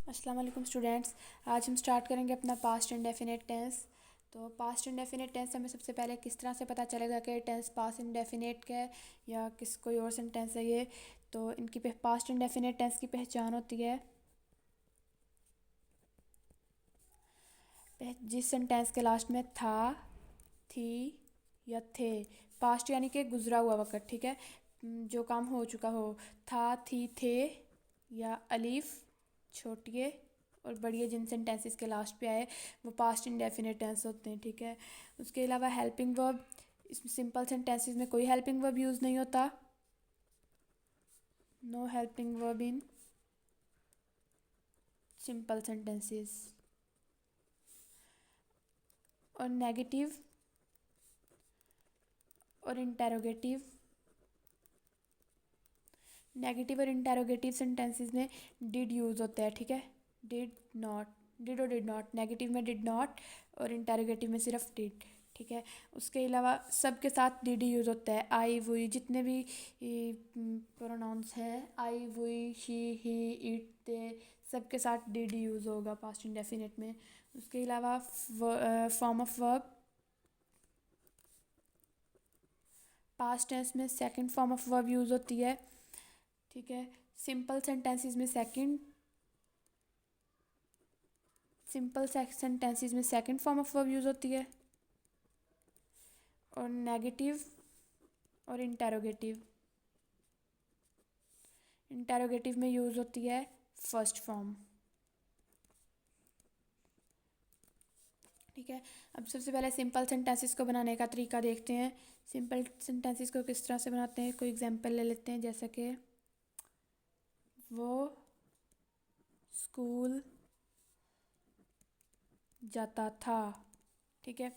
अस्सलाम वालेकुम स्टूडेंट्स। आज हम स्टार्ट करेंगे अपना पास्ट इंडेफिनिट टेंस। तो पास्ट इंडेफिनिट टेंस हमें सबसे पहले किस तरह से पता चलेगा कि टेंस पास्ट इंडेफिनिट का है या किस कोई और सेंटेंस है ये। तो इनकी पास्ट इंडेफिनिट टेंस की पहचान होती है जिस सेंटेंस के लास्ट में था, थी या थे। पास्ट यानी कि गुजरा हुआ वक्त, ठीक है, जो काम हो चुका हो। था, थी, थे या अलीफ छोटिए और बढ़िए जिन सेंटेंसेस के लास्ट पे आए वो पास्ट इंडेफिनिट टेंस होते हैं, ठीक है। उसके अलावा हेल्पिंग वर्ब, इसमें सिंपल सेंटेंसेस में कोई हेल्पिंग वर्ब यूज़ नहीं होता। No helping verb in simple sentences. और नेगेटिव और इंटेरोगेटिव, नेगेटिव और इंटेरोगेटिव सेंटेंसेस में डिड यूज़ होता है, ठीक है। डिड नॉट, डिड और डिड नॉट, नेगेटिव में डिड नॉट और इंटेरोगेटिव में सिर्फ डिड, ठीक है। उसके अलावा सब के साथ डिड यूज़ होता है। आई, वुई, जितने भी प्रोनाउंस हैं, I, we, she, he, it, they, सब के साथ डिड यूज़ होगा पास्ट इंडेफिनिट में। उसके अलावा form of verb, past tense में second form of verb use होती है, ठीक है। सिंपल सेंटेंसेस में second form of verb use होती है। और नेगेटिव और इंटेरोगेटिव में यूज़ होती है फर्स्ट फॉर्म, ठीक है। अब सबसे पहले सिंपल सेंटेंसेस को बनाने का तरीका देखते हैं। सिंपल सेंटेंसेस को किस तरह से बनाते हैं, कोई एग्जांपल ले लेते हैं, जैसे कि वो स्कूल जाता था, ठीक है।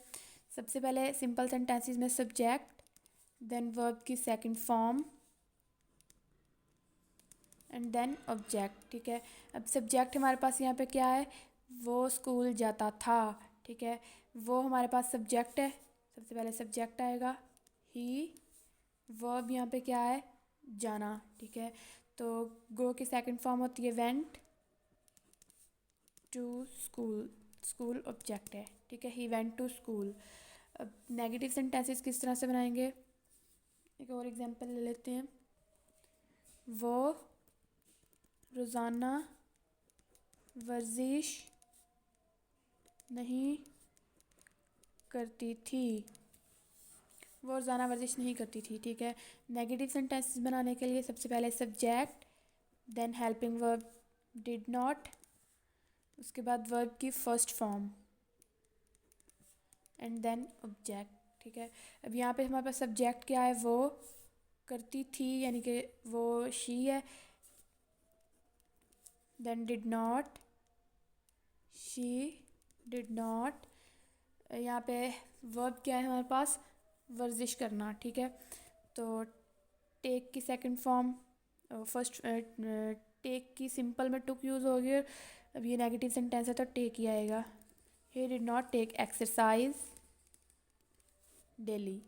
सबसे पहले सिंपल सेंटेंसेस में सब्जेक्ट, देन वर्ब की second form and then object, ठीक है। अब सब्जेक्ट हमारे पास यहाँ पे क्या है, वो स्कूल जाता था, ठीक है। वो हमारे पास सब्जेक्ट है, सबसे पहले सब्जेक्ट आएगा ही। वर्ब यहाँ पे क्या है, जाना, ठीक है। तो गो की सेकंड फॉर्म होती है went to school, school object है, ठीक है। He went to school. अब नेगेटिव सेंटेंसेस किस तरह से बनाएंगे, एक और एग्जांपल ले लेते हैं। वो रोज़ाना वर्जिश नहीं करती थी, वो रोज़ाना वर्जिश नहीं करती थी, ठीक है। नेगेटिव सेंटेंसेस बनाने के लिए सबसे पहले subject, then helping verb did not, उसके बाद वर्ब की first form and then object, ठीक है। अब यहाँ पे हमारे पास सब्जेक्ट क्या है, वो करती थी यानी कि वो शी है, then did not, she did not. यहाँ पे वर्ब क्या है हमारे पास, वर्जिश करना, ठीक है। तो टेक की सेकंड फॉर्म, फर्स्ट टेक की सिंपल में टुक यूज़ होगी। अब ये नेगेटिव सेंटेंस है तो टेक ही आएगा। He did not take exercise daily,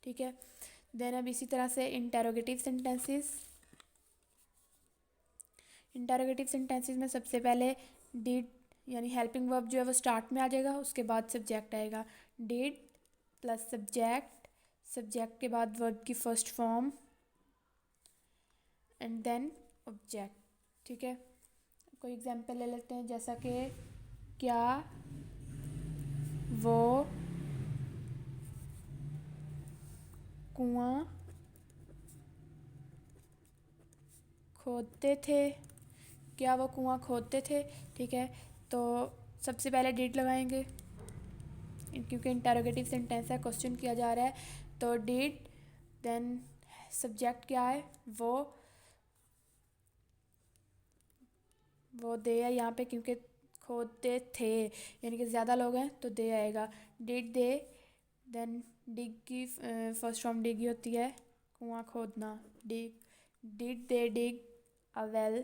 ठीक है। देन अब इसी तरह से इंटेरोगेटिव सेंटेंसेस में सबसे पहले डिड यानी हेल्पिंग वर्ब जो है वो स्टार्ट में आ जाएगा, उसके बाद सब्जेक्ट आएगा। डिड प्लस सब्जेक्ट, सब्जेक्ट के बाद वर्ब की first form and then object, ठीक है। कोई एग्जांपल ले लेते हैं, जैसा कि क्या वो कुआं खोदते थे, क्या वो कुआं खोदते थे, ठीक है। तो सबसे पहले डिड लगाएंगे क्योंकि इंटेरोगेटिव सेंटेंस है, क्वेश्चन किया जा रहा है। तो डिड, देन सब्जेक्ट क्या है, वो दे है यहाँ पे क्योंकि खोदते थे यानी कि ज़्यादा लोग हैं तो दे आएगा। डिड दे, देन डिग की फर्स्ट फॉर्म डिग ही होती है, कुआं खोदना, dig. Did they dig a well,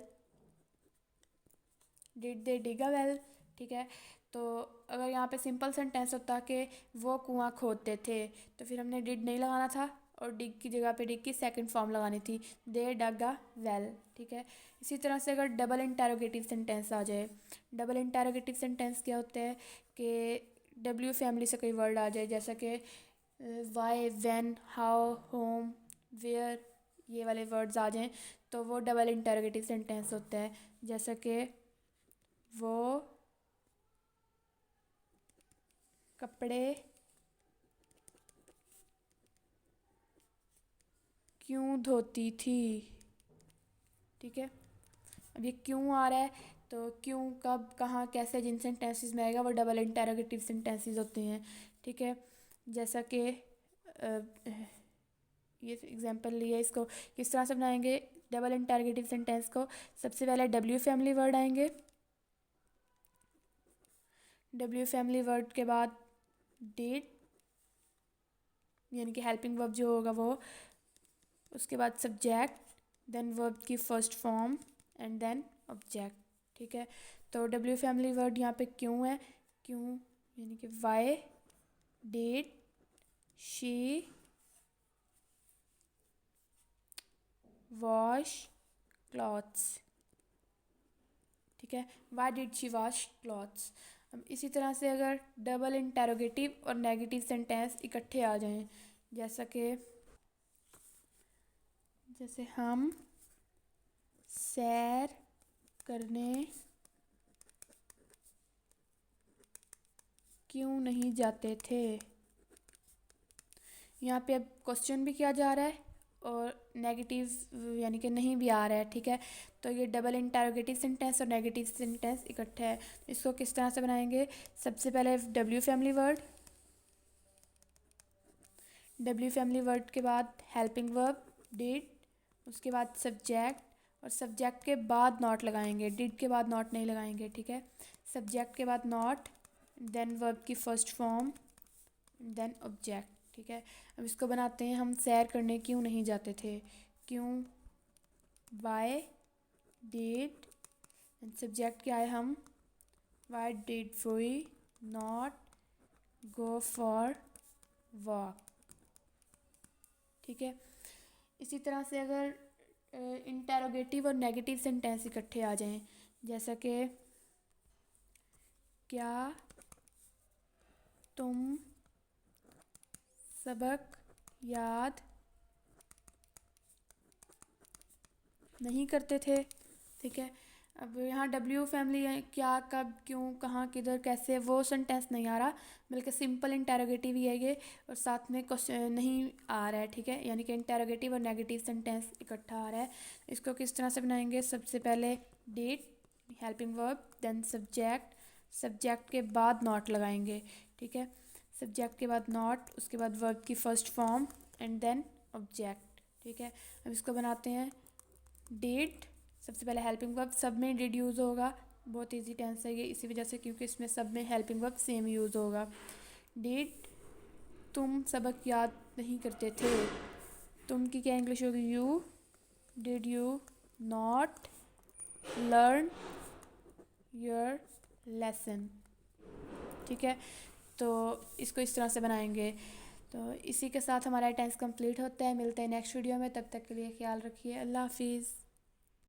did they dig a well, ठीक है। तो अगर यहाँ पे सिंपल सेंटेंस होता कि वो कुआं खोदते थे तो फिर हमने डिड नहीं लगाना था, और डिग की जगह पे डिग की सेकंड फॉर्म लगानी थी, दे डग अ वेल, ठीक है। इसी तरह से अगर डबल इंटेरोगेटिव सेंटेंस आ जाए, डबल इंटेरोगेटिव सेंटेंस क्या होते हैं कि डब्ल्यू फैमिली से कोई वर्ड आ जाए, जैसा कि why, when, how, whom, where, ये वाले वर्ड्स आ जाएं तो वो डबल इंटेरोगेटिव सेंटेंस होता है। जैसा कि वो कपड़े क्यों धोती थी, ठीक है। अब ये क्यों आ रहा है तो क्यों, कब, कहाँ, कैसे, जिन सेंटेंसेस में आएगा वो डबल इंटेरोगेटिव सेंटेंसेस होते हैं, ठीक है। जैसा कि ये एग्जांपल लिया, इसको किस तरह से बनाएंगे डबल इंटेरोगेटिव सेंटेंस को। सबसे पहले डब्ल्यू फैमिली वर्ड आएंगे, डब्ल्यू फैमिली वर्ड के बाद डिड, यानी कि हेल्पिंग वर्ब जो होगा वो, उसके बाद सब्जेक्ट, देन वर्ब की first form and then object, ठीक है। तो डब्ल्यू फैमिली वर्ड यहाँ पे क्यों है, क्यों यानी कि why did she wash clothes, ठीक है। Why did she wash clothes. अब इसी तरह से अगर डबल इंटेरोगेटिव और नेगेटिव सेंटेंस इकट्ठे आ जाएं, जैसा कि जैसे हम सैर करने क्यों नहीं जाते थे, यहाँ पे अब क्वेश्चन भी किया जा रहा है और नेगेटिव यानी कि नहीं भी आ रहा है, ठीक है। तो ये डबल इंटेरोगेटिव सेंटेंस और नेगेटिव सेंटेंस इकट्ठा है। इसको किस तरह से बनाएंगे, सबसे पहले W family word, W family word के बाद हेल्पिंग वर्ब डिड, उसके बाद सब्जेक्ट, और सब्जेक्ट के बाद नॉट लगाएंगे, डिड के बाद नॉट नहीं लगाएंगे, ठीक है। सब्जेक्ट के बाद नॉट, देन वर्ब की फर्स्ट फॉर्म, देन ऑब्जेक्ट, ठीक है। अब इसको बनाते हैं, हम सैर करने क्यों नहीं जाते थे, क्यों, वाई डिड, एंड सब्जेक्ट क्या है हम, why did we not go for walk, ठीक है। इसी तरह से अगर इंटेरोगेटिव और नेगेटिव सेंटेंस इकट्ठे आ जाएं, जैसा कि क्या तुम सबक याद नहीं करते थे, ठीक है। अब यहाँ डब्ल्यू फैमिली है, क्या, कब, क्यों, कहाँ, किधर, कैसे, वो सेंटेंस नहीं आ रहा, बल्कि सिंपल इंटेरोगेटिव ही है ये, और साथ में क्वेश्चन नहीं आ रहा है, ठीक है। यानी कि इंटेरोगेटिव और नेगेटिव सेंटेंस इकट्ठा आ रहा है। इसको किस तरह से बनाएंगे, सबसे पहले did helping verb, then subject, subject के बाद नॉट लगाएंगे, ठीक है। सब्जेक्ट के बाद नॉट, उसके बाद वर्ब की first form and then object, ठीक है। अब इसको बनाते हैं, डिड सबसे पहले हेल्पिंग वर्ब, सब में डिड यूज़ होगा, बहुत इजी टेंस है ये इसी वजह से क्योंकि इसमें सब में हेल्पिंग वर्ब सेम यूज़ होगा। डिड तुम सबक याद नहीं करते थे, तुम की क्या इंग्लिश होगी, you, did you not learn your lesson, ठीक है। तो इसको इस तरह से बनाएंगे। तो इसी के साथ हमारा टेंस कंप्लीट होता है, मिलते हैं नेक्स्ट वीडियो में, तब तक के लिए ख्याल रखिए, अल्लाह हाफिज़।